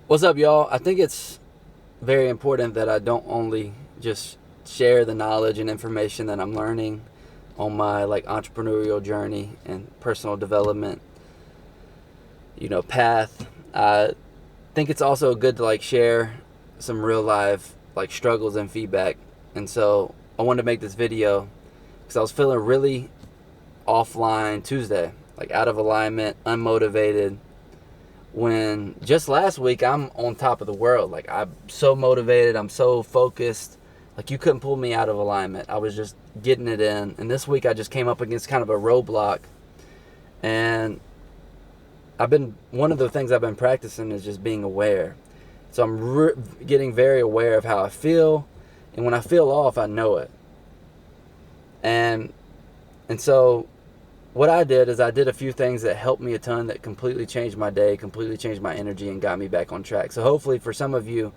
What's up, y'all? I think it's very important that I don't only just share the knowledge and information that I'm learning on my entrepreneurial journey and personal development, path. I think it's also good to share some real life struggles and feedback. And so I wanted to make this video because I was feeling really offline Tuesday, out of alignment, unmotivated, when just last week I'm on top of the world. I'm so motivated, I'm so focused. You couldn't pull me out of alignment. I was just getting it in. And this week I just came up against kind of a roadblock. And one of the things I've been practicing is just being aware. So I'm getting very aware of how I feel. And when I feel off, I know it. And so what I did is I did a few things that helped me a ton, that completely changed my day, completely changed my energy, and got me back on track. So hopefully for some of you,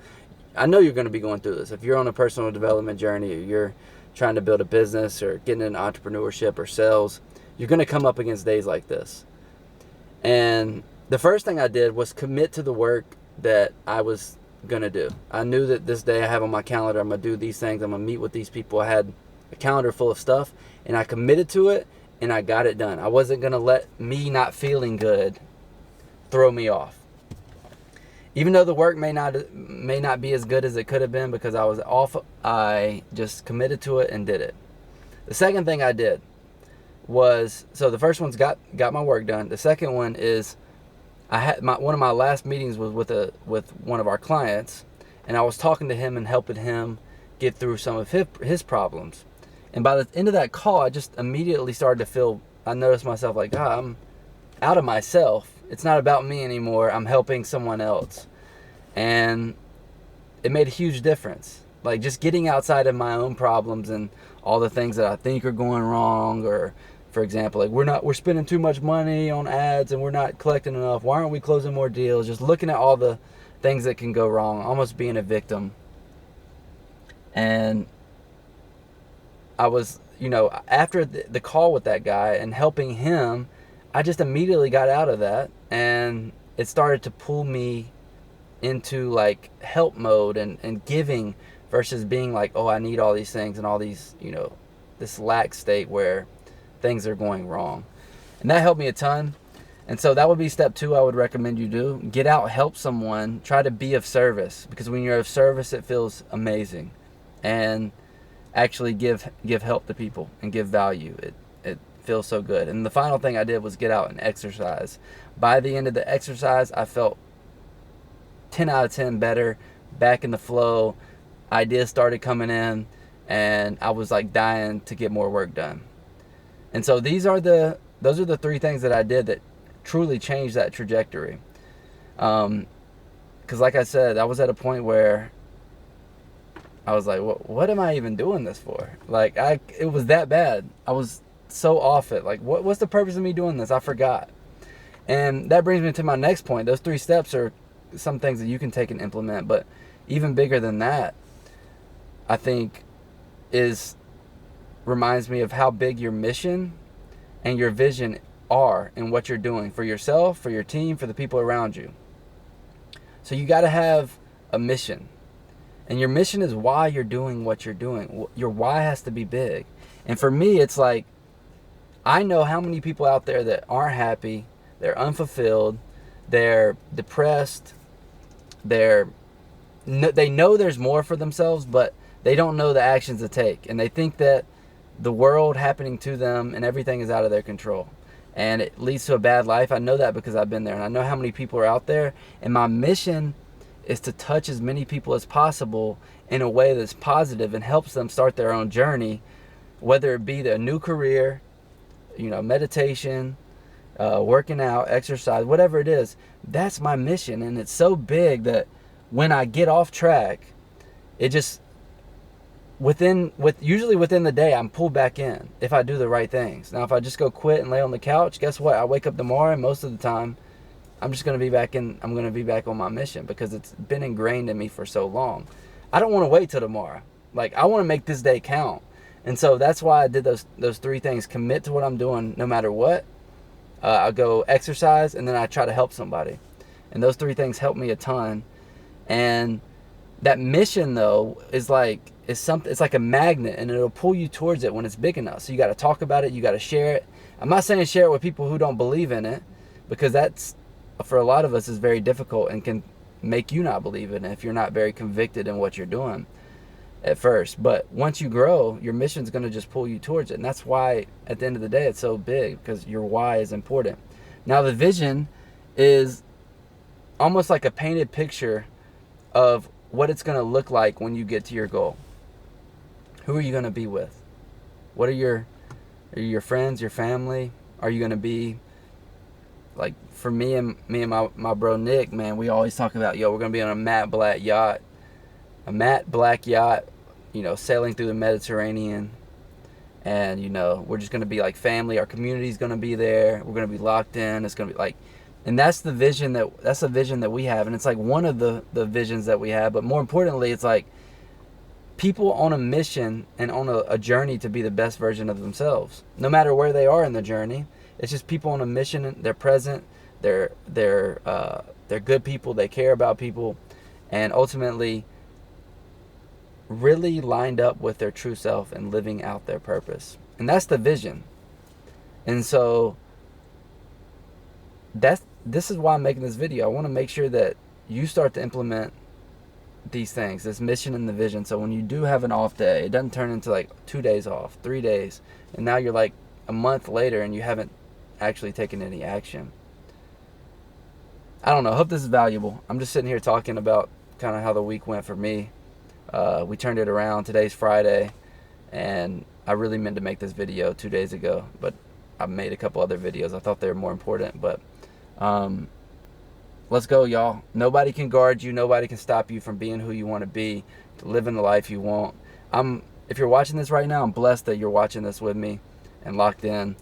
I know you're going to be going through this. If you're on a personal development journey, or you're trying to build a business or getting into entrepreneurship or sales, you're going to come up against days like this. And the first thing I did was commit to the work that I was going to do. I knew that this day I have on my calendar, I'm going to do these things, I'm going to meet with these people. I had a calendar full of stuff, and I committed to it, and I got it done. I wasn't going to let me not feeling good throw me off. Even though the work may not be as good as it could have been because I was off, I just committed to it and did it. The second thing I did was, so the first one's got my work done. The second one is I had one of my last meetings was with one of our clients, and I was talking to him and helping him get through some of his problems. And by the end of that call, I just immediately started to I noticed myself I'm out of myself. It's not about me anymore. I'm helping someone else. And it made a huge difference. Just getting outside of my own problems and all the things that I think are going wrong, or for example, we're spending too much money on ads and we're not collecting enough. Why aren't we closing more deals? Just looking at all the things that can go wrong, almost being a victim. And I was, after the call with that guy and helping him, I just immediately got out of that, and it started to pull me into help mode and giving, versus being oh, I need all these things and all these, this lack state where things are going wrong. And that helped me a ton. And so that would be step 2 I would recommend you do. Get out, help someone, try to be of service, because when you're of service, it feels amazing. And actually give help to people and give value. It feels so good. And the final thing I did was get out and exercise. By the end of the exercise, I felt 10 out of 10 better, back in the flow. Ideas started coming in, and I was dying to get more work done. And so those are the 3 things that I did that truly changed that trajectory. Because like I said, I was at a point where I was what am I even doing this for? It was that bad. I was so off it. What's the purpose of me doing this? I forgot. And that brings me to my next point. Those 3 steps are some things that you can take and implement, but even bigger than that, I think, reminds me of how big your mission and your vision are in what you're doing for yourself, for your team, for the people around you. So you got to have a mission. And your mission is why you're doing what you're doing. Your why has to be big. And for me, it's I know how many people out there that aren't happy, they're unfulfilled, they're depressed, they know there's more for themselves, but they don't know the actions to take. And they think that the world happening to them and everything is out of their control. And it leads to a bad life. I know that because I've been there. And I know how many people are out there. And my mission is to touch as many people as possible in a way that's positive and helps them start their own journey, whether it be a new career, meditation, working out, exercise, whatever it is. That's my mission. And it's so big that when I get off track, it just usually within the day, I'm pulled back in if I do the right things. Now, if I just go quit and lay on the couch, guess what? I wake up tomorrow, and most of the time I'm just going to be back I'm going to be back on my mission, because it's been ingrained in me for so long. I don't want to wait till tomorrow. I want to make this day count. And so that's why I did those 3 things. Commit to what I'm doing no matter what. I'll go exercise, and then I try to help somebody. And those 3 things helped me a ton. And that mission though is something, it's like a magnet, and it'll pull you towards it when it's big enough. So you got to talk about it, you got to share it. I'm not saying share it with people who don't believe in it, because that's, for a lot of us, is very difficult and can make you not believe in it if you're not very convicted in what you're doing at first. But once you grow, your mission's going to just pull you towards it. And that's why at the end of the day it's so big, because your why is important. Now the vision is almost like a painted picture of what it's going to look like when you get to your goal. Who are you going to be with? What are your friends, your family? Are you going to be like, for me and my bro Nick, man, we always talk about, we're going to be on a matte black yacht, sailing through the Mediterranean. And we're just going to be like family. Our community's going to be there. We're going to be locked in. It's going to be like, and that's the vision that we have. And it's like one of the visions that we have. But more importantly, it's like people on a mission and on a journey to be the best version of themselves, no matter where they are in the journey. It's just people on a mission. They're present. They're good people. They care about people, and ultimately really lined up with their true self and living out their purpose. And that's the vision. And so this is why I'm making this video. I want to make sure that you start to implement these things, this mission and the vision. So when you do have an off day, it doesn't turn into like 2 days off, 3 days, and now you're like a month later and you haven't actually taken any action. I don't know. I hope this is valuable. I'm just sitting here talking about kind of how the week went for me. We turned it around. Today's Friday, and I really meant to make this video 2 days ago, but I made a couple other videos. I thought they were more important, but let's go, y'all. Nobody can guard you. Nobody can stop you from being who you want to be, to living the life you want. If you're watching this right now, I'm blessed that you're watching this with me and locked in.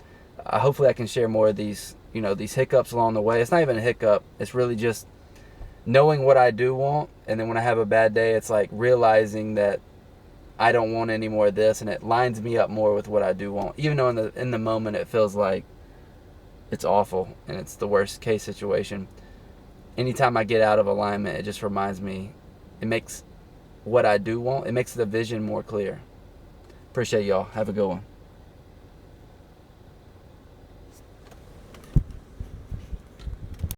Hopefully I can share more of these, these hiccups along the way. It's not even a hiccup. It's really just knowing what I do want, and then when I have a bad day, it's like realizing that I don't want any more of this, and it lines me up more with what I do want, even though in the moment it feels like it's awful and it's the worst case situation. Anytime I get out of alignment, it just reminds me, it makes what I do want, it makes the vision more clear. Appreciate y'all. Have a good one.